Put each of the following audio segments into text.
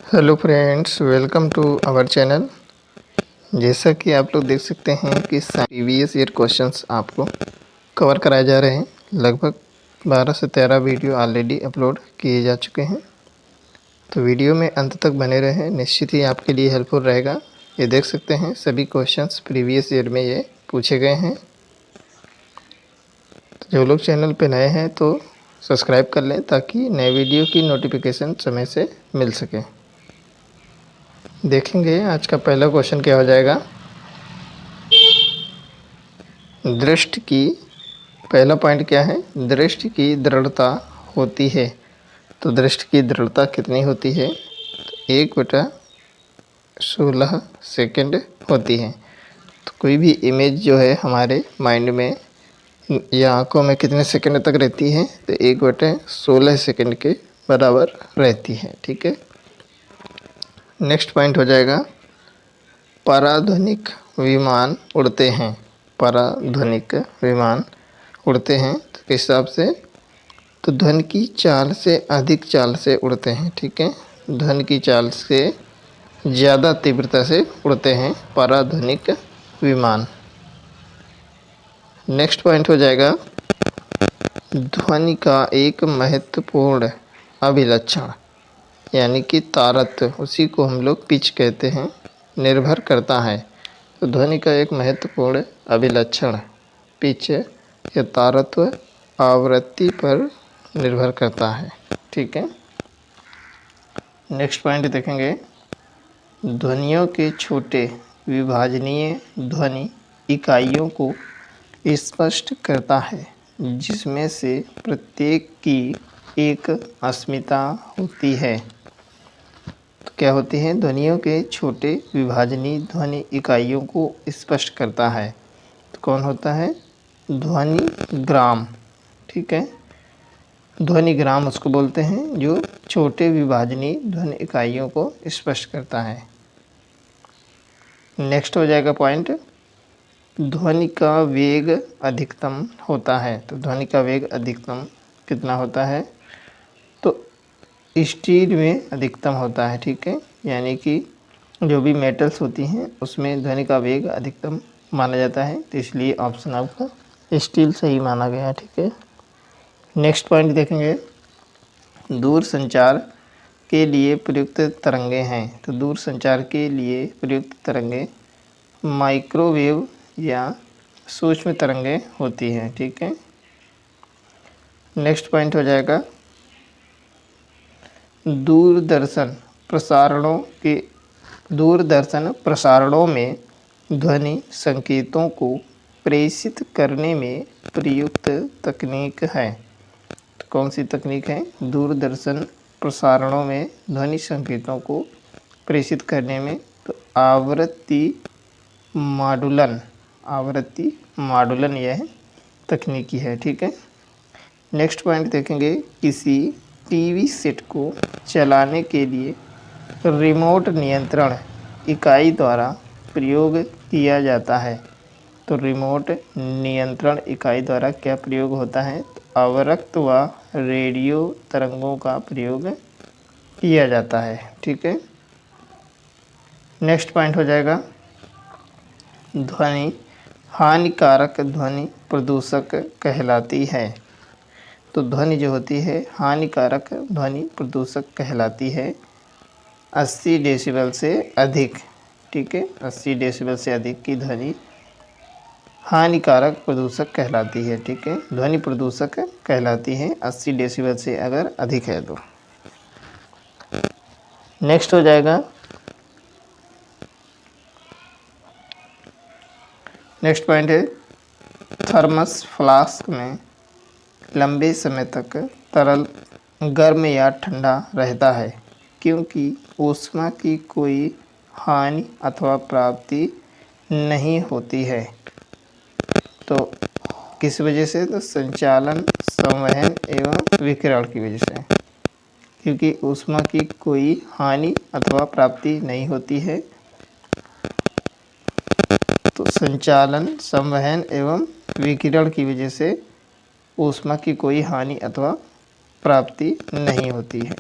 Hello friends, welcome to our channel. जैसा कि आप लोग देख सकते हैं कि प्रीवियस ईयर क्वेश्चंस आपको कवर कराए जा रहे हैं। लगभग 12 से 13 वीडियो ऑलरेडी अपलोड किए जा चुके हैं, तो वीडियो में अंत तक बने रहें, निश्चित ही आपके लिए हेल्पफुल रहेगा। ये देख सकते हैं सभी क्वेश्चंस प्रीवियस ईयर में ये पूछे गए हैं। तो जो लोग चैनल पर नए हैं तो सब्सक्राइब कर लें ताकि नए वीडियो की नोटिफिकेशन समय से मिल सके। देखेंगे आज का पहला क्वेश्चन क्या हो जाएगा। दृष्टि की पहला पॉइंट क्या है, दृष्टि की दृढ़ता होती है। तो दृष्टि की दृढ़ता कितनी होती है, तो 1/16 सेकंड होती है। तो कोई भी इमेज जो है हमारे माइंड में या आँखों में कितने सेकंड तक रहती है, तो 1/16 सेकंड के बराबर रहती है। ठीक है, नेक्स्ट पॉइंट हो जाएगा, पराध्वनिक विमान उड़ते हैं। पराध्वनिक विमान उड़ते हैं तो किस हिसाब से, तो ध्वनि की चाल से अधिक चाल से उड़ते हैं। ठीक है, ध्वनि की चाल से ज़्यादा तीव्रता से उड़ते हैं पराध्वनिक विमान। नेक्स्ट पॉइंट हो जाएगा, ध्वनि का एक महत्वपूर्ण अभिलक्षण यानी कि तारतम्य, उसी को हम लोग पिच कहते हैं, निर्भर करता है। तो ध्वनि का एक महत्वपूर्ण अभिलक्षण पिच या तारतम्य आवृत्ति पर निर्भर करता है। ठीक है, नेक्स्ट पॉइंट देखेंगे, ध्वनियों के छोटे विभाजनीय ध्वनि इकाइयों को स्पष्ट करता है, जिसमें से प्रत्येक की एक अस्मिता होती है। तो क्या होती हैं, ध्वनियों के छोटे विभाजनीय ध्वनि इकाइयों को स्पष्ट करता है। तो कौन होता है, ध्वनि ग्राम। ठीक है, ध्वनि ग्राम उसको बोलते हैं जो छोटे विभाजनीय ध्वनि इकाइयों को स्पष्ट करता है। नेक्स्ट हो जाएगा पॉइंट, ध्वनि का वेग अधिकतम होता है। तो ध्वनि का वेग अधिकतम कितना होता है, तो स्टील में अधिकतम होता है। ठीक है, यानी कि जो भी मेटल्स होती हैं उसमें ध्वनि का वेग अधिकतम माना जाता है, तो इसलिए ऑप्शन आपका स्टील सही माना गया। ठीक है, नेक्स्ट पॉइंट देखेंगे, दूर संचार के लिए प्रयुक्त तरंगे हैं। तो दूर संचार के लिए प्रयुक्त तरंगे माइक्रोवेव या सूक्ष्म तरंगे होती हैं। ठीक है, नेक्स्ट पॉइंट हो जाएगा, दूरदर्शन प्रसारणों में ध्वनि संकेतों को प्रेषित करने में प्रयुक्त तकनीक है। तो कौन सी तकनीक है, दूरदर्शन प्रसारणों में ध्वनि संकेतों को प्रेषित करने में, तो आवृत्ति मॉडुलन यह तकनीकी है। ठीक है, नेक्स्ट पॉइंट देखेंगे, किसी टीवी सेट को चलाने के लिए रिमोट नियंत्रण इकाई द्वारा प्रयोग किया जाता है। तो रिमोट नियंत्रण इकाई द्वारा क्या प्रयोग होता है, तो अवरक्त व रेडियो तरंगों का प्रयोग किया जाता है। ठीक है, नेक्स्ट पॉइंट हो जाएगा, ध्वनि हानिकारक ध्वनि प्रदूषक कहलाती है। तो ध्वनि जो होती है हानिकारक ध्वनि प्रदूषक कहलाती है 80 डेसिबल से अधिक। ठीक है, 80 डेसिबल से अधिक की ध्वनि हानिकारक प्रदूषक कहलाती है। ठीक है, ध्वनि प्रदूषक कहलाती है 80 डेसिबल से अगर अधिक है तो। नेक्स्ट हो जाएगा, नेक्स्ट पॉइंट है, थर्मस फ्लास्क में लंबे समय तक तरल गर्म या ठंडा रहता है क्योंकि ऊष्मा की कोई हानि अथवा प्राप्ति नहीं होती है। तो किस वजह से, तो संचालन, संवहन एवं विकिरण की वजह से, क्योंकि ऊष्मा की कोई हानि अथवा प्राप्ति नहीं होती है। तो संचालन, संवहन एवं विकिरण की वजह से ऊष्मा की कोई हानि अथवा प्राप्ति नहीं होती है।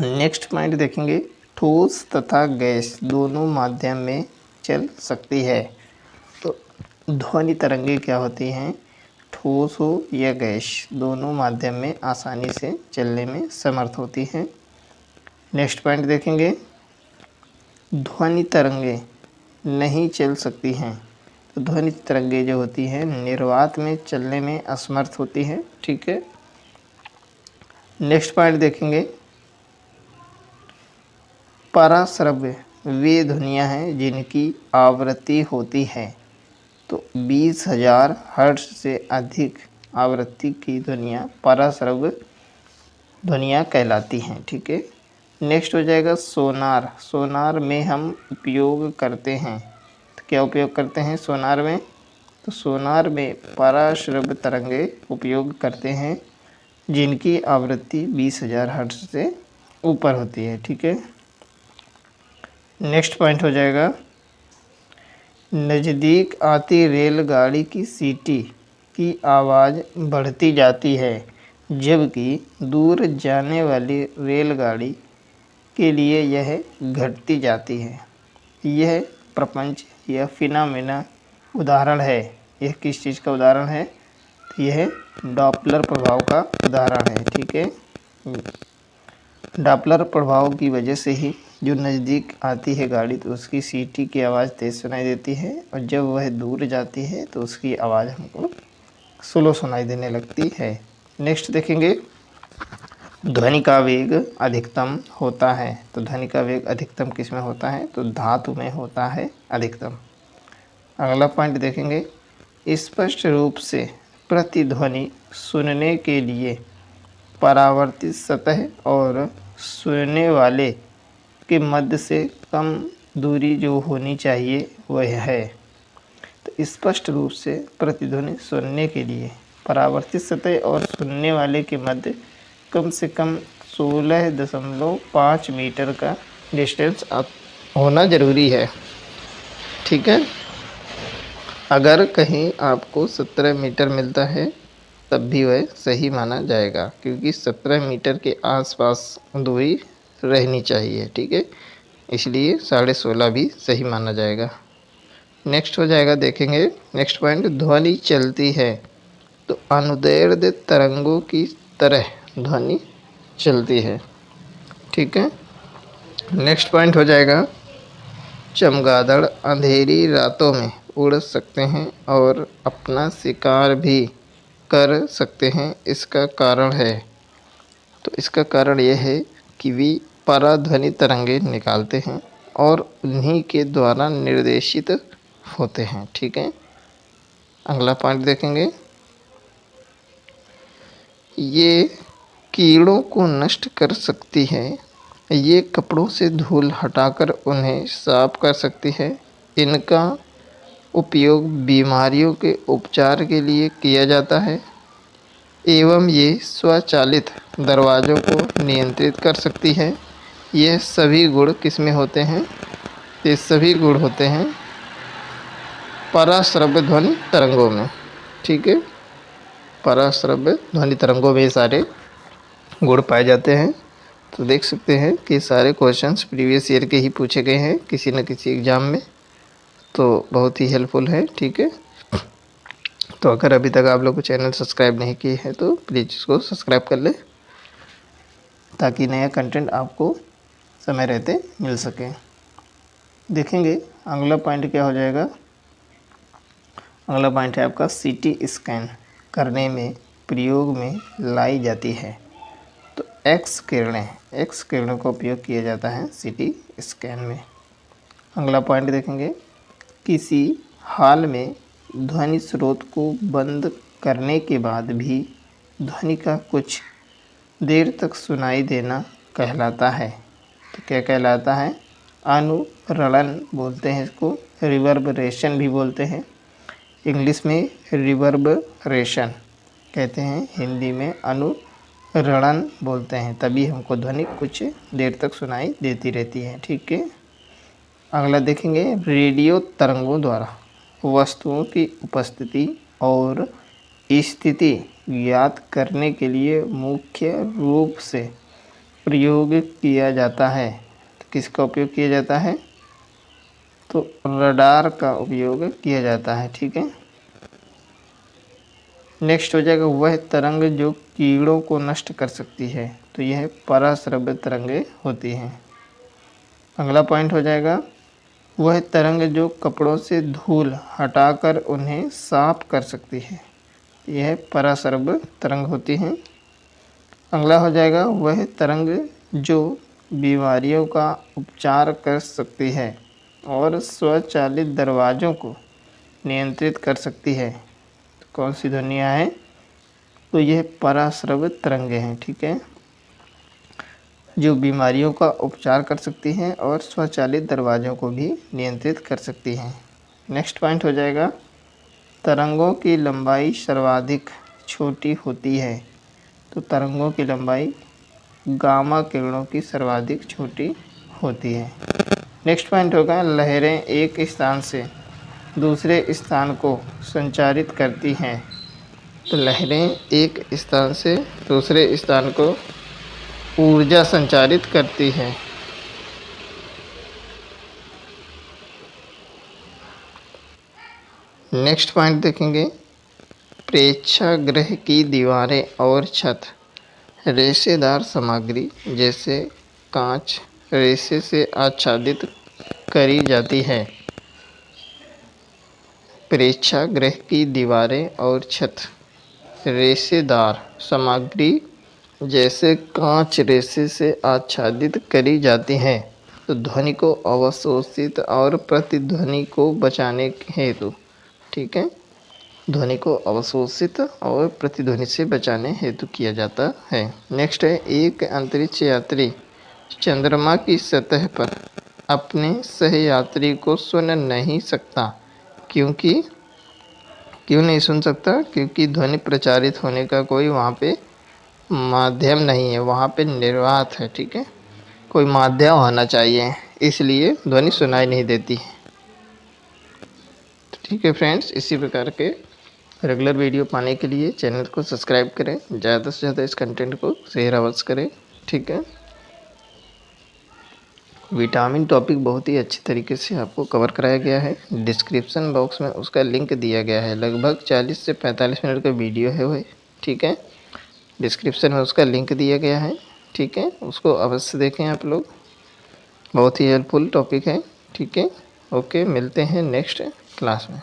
नेक्स्ट पॉइंट देखेंगे, ठोस तथा गैस दोनों माध्यम में चल सकती है। तो ध्वनि तरंगे क्या होती हैं, ठोस हो या गैस दोनों माध्यम में आसानी से चलने में समर्थ होती हैं। नेक्स्ट पॉइंट देखेंगे, ध्वनि तरंगे नहीं चल सकती हैं। तो ध्वनि तरंगे जो होती हैं निर्वात में चलने में असमर्थ होती हैं। ठीक है। नेक्स्ट पॉइंट देखेंगे, पराश्रव्य वे ध्वनियाँ हैं जिनकी आवृत्ति होती है। तो 20,000 हर्ट्ज से अधिक आवृत्ति की ध्वनियाँ पराश्रव्य ध्वनियाँ कहलाती हैं। ठीक है। नेक्स्ट हो जाएगा सोनार। सोनार में हम उपयोग करते हैं, तो क्या उपयोग करते हैं सोनार में, तो सोनार में पराश्रव्य तरंगे उपयोग करते हैं जिनकी आवृत्ति 20,000 हर्ट्ज से ऊपर होती है। ठीक है। नेक्स्ट पॉइंट हो जाएगा, नज़दीक आती रेलगाड़ी की सीटी की आवाज़ बढ़ती जाती है जबकि दूर जाने वाली रेलगाड़ी के लिए यह घटती जाती है। यह प्रपंच या फिनोमेना उदाहरण है। यह किस चीज़ का उदाहरण है, तो यह डॉपलर प्रभाव का उदाहरण है। ठीक है। डॉपलर प्रभाव की वजह से ही जो नज़दीक आती है गाड़ी तो उसकी सीटी की आवाज़ तेज़ सुनाई देती है और जब वह दूर जाती है तो उसकी आवाज़ हमको स्लो सुनाई देने लगती है। नेक्स्ट देखेंगे, ध्वनि का वेग अधिकतम होता है। तो ध्वनि का वेग अधिकतम किस में होता है, तो धातु में होता है अधिकतम। अगला पॉइंट देखेंगे, स्पष्ट रूप से प्रतिध्वनि सुनने के लिए परावर्तित सतह और सुनने वाले के मध्य से कम दूरी जो होनी चाहिए वह है। तो स्पष्ट रूप से प्रतिध्वनि सुनने के लिए परावर्तित सतह और सुनने वाले के मध्य कम से कम 16.5 मीटर का डिस्टेंस होना ज़रूरी है। ठीक है। अगर कहीं आपको 17 मीटर मिलता है तब भी वह सही माना जाएगा क्योंकि 17 मीटर के आसपास दूरी रहनी चाहिए। ठीक है। इसलिए 16.5 भी सही माना जाएगा। नेक्स्ट हो जाएगा, देखेंगे नेक्स्ट पॉइंट, ध्वनि चलती है। तो अनुदैर्ध्य तरंगों की तरह ध्वनि चलती है। ठीक है। नेक्स्ट पॉइंट हो जाएगा, चमगादड़ अंधेरी रातों में उड़ सकते हैं और अपना शिकार भी कर सकते हैं। इसका कारण है, तो इसका कारण यह है कि वे पराध्वनि तरंगे निकालते हैं और उन्हीं के द्वारा निर्देशित होते हैं। ठीक है। अगला पॉइंट देखेंगे, ये कीड़ों को नष्ट कर सकती है। ये कपड़ों से धूल हटाकर उन्हें साफ कर सकती है। इनका उपयोग बीमारियों के उपचार के लिए किया जाता है एवं ये स्वचालित दरवाज़ों को नियंत्रित कर सकती है। यह सभी गुण किस में होते हैं, ये सभी गुण होते हैं पराश्रव्य ध्वनि तरंगों में। ठीक है। पराश्रव्य ध्वनि तरंगों में सारे गुण पाए जाते हैं। तो देख सकते हैं कि सारे क्वेश्चंस प्रीवियस ईयर के ही पूछे गए हैं किसी न किसी एग्ज़ाम में, तो बहुत ही हेल्पफुल है। ठीक है। तो अगर अभी तक आप लोग को चैनल सब्सक्राइब नहीं किए हैं तो प्लीज़ इसको सब्सक्राइब कर लें ताकि नया कंटेंट आपको समय रहते मिल सके। देखेंगे अगला पॉइंट क्या हो जाएगा, अगला पॉइंट है आपका सीटी स्कैन करने में प्रयोग में लाई जाती है। तो एक्स किरणों का उपयोग किया जाता है सीटी स्कैन में। अगला पॉइंट देखेंगे, किसी हाल में ध्वनि स्रोत को बंद करने के बाद भी ध्वनि का कुछ देर तक सुनाई देना कहलाता है। तो क्या कहलाता है, अनुरणन बोलते हैं इसको, रिवर्बरेशन भी बोलते हैं। इंग्लिश में रिवर्बरेशन कहते हैं, हिंदी में अनुरणन बोलते हैं। तभी हमको ध्वनि कुछ देर तक सुनाई देती रहती है। ठीक है। अगला देखेंगे, रेडियो तरंगों द्वारा वस्तुओं की उपस्थिति और स्थिति ज्ञात करने के लिए मुख्य रूप से प्रयोग किया जाता है। तो किसका उपयोग किया जाता है? तो रडार का उपयोग किया जाता है। ठीक है, नेक्स्ट हो जाएगा वह तरंग जो कीड़ों को नष्ट कर सकती है। तो यह पराश्रव्य तरंगें होती हैं। अगला पॉइंट हो जाएगा वह तरंग जो कपड़ों से धूल हटाकर उन्हें साफ कर सकती है। यह पराश्रव्य तरंग होती हैं। अगला हो जाएगा वह तरंग जो बीमारियों का उपचार कर सकती है और स्वचालित दरवाज़ों को नियंत्रित कर सकती है। तो कौन सी ध्वनियाँ हैं? तो यह पराश्रव्य तरंगें हैं। ठीक है, जो बीमारियों का उपचार कर सकती हैं और स्वचालित दरवाज़ों को भी नियंत्रित कर सकती हैं। नेक्स्ट पॉइंट हो जाएगा तरंगों की लंबाई सर्वाधिक छोटी होती है। तो तरंगों की लंबाई गामा किरणों की सर्वाधिक छोटी होती है। नेक्स्ट पॉइंट होगा लहरें एक स्थान से दूसरे स्थान को संचारित करती हैं। तो लहरें एक स्थान से दूसरे स्थान को ऊर्जा संचारित करती हैं। नेक्स्ट पॉइंट देखेंगे प्रेक्षागृह की दीवारें और छत रेशेदार सामग्री जैसे कांच रेशे से आच्छादित करी जाती है। प्रेक्षागृह की दीवारें और छत रेशेदार सामग्री जैसे कांच रेशे से आच्छादित करी जाती हैं। तो ध्वनि को अवशोषित और प्रतिध्वनि को बचाने हेतु, ठीक है, ध्वनि को अवशोषित और प्रतिध्वनि से बचाने हेतु किया जाता है। नेक्स्ट है एक अंतरिक्ष यात्री चंद्रमा की सतह पर अपने सहयात्री को सुन नहीं सकता। क्यों नहीं सुन सकता? क्योंकि ध्वनि प्रचारित होने का कोई वहाँ पे माध्यम नहीं है, वहाँ पे निर्वात है। ठीक है, कोई माध्यम होना चाहिए, इसलिए ध्वनि सुनाई नहीं देती। ठीक है फ्रेंड्स, इसी प्रकार के रेगुलर वीडियो पाने के लिए चैनल को सब्सक्राइब करें, ज़्यादा से ज़्यादा इस कंटेंट को शेयर अवश्य करें। ठीक है, विटामिन टॉपिक बहुत ही अच्छी तरीके से आपको कवर कराया गया है। डिस्क्रिप्शन बॉक्स में उसका लिंक दिया गया है, लगभग 40 से 45 मिनट का वीडियो है वो। ठीक है, डिस्क्रिप्शन में उसका लिंक दिया गया है। ठीक है, उसको अवश्य देखें आप लोग, बहुत ही हेल्पफुल टॉपिक है। ठीक है, ओके, मिलते हैं नेक्स्ट क्लास में।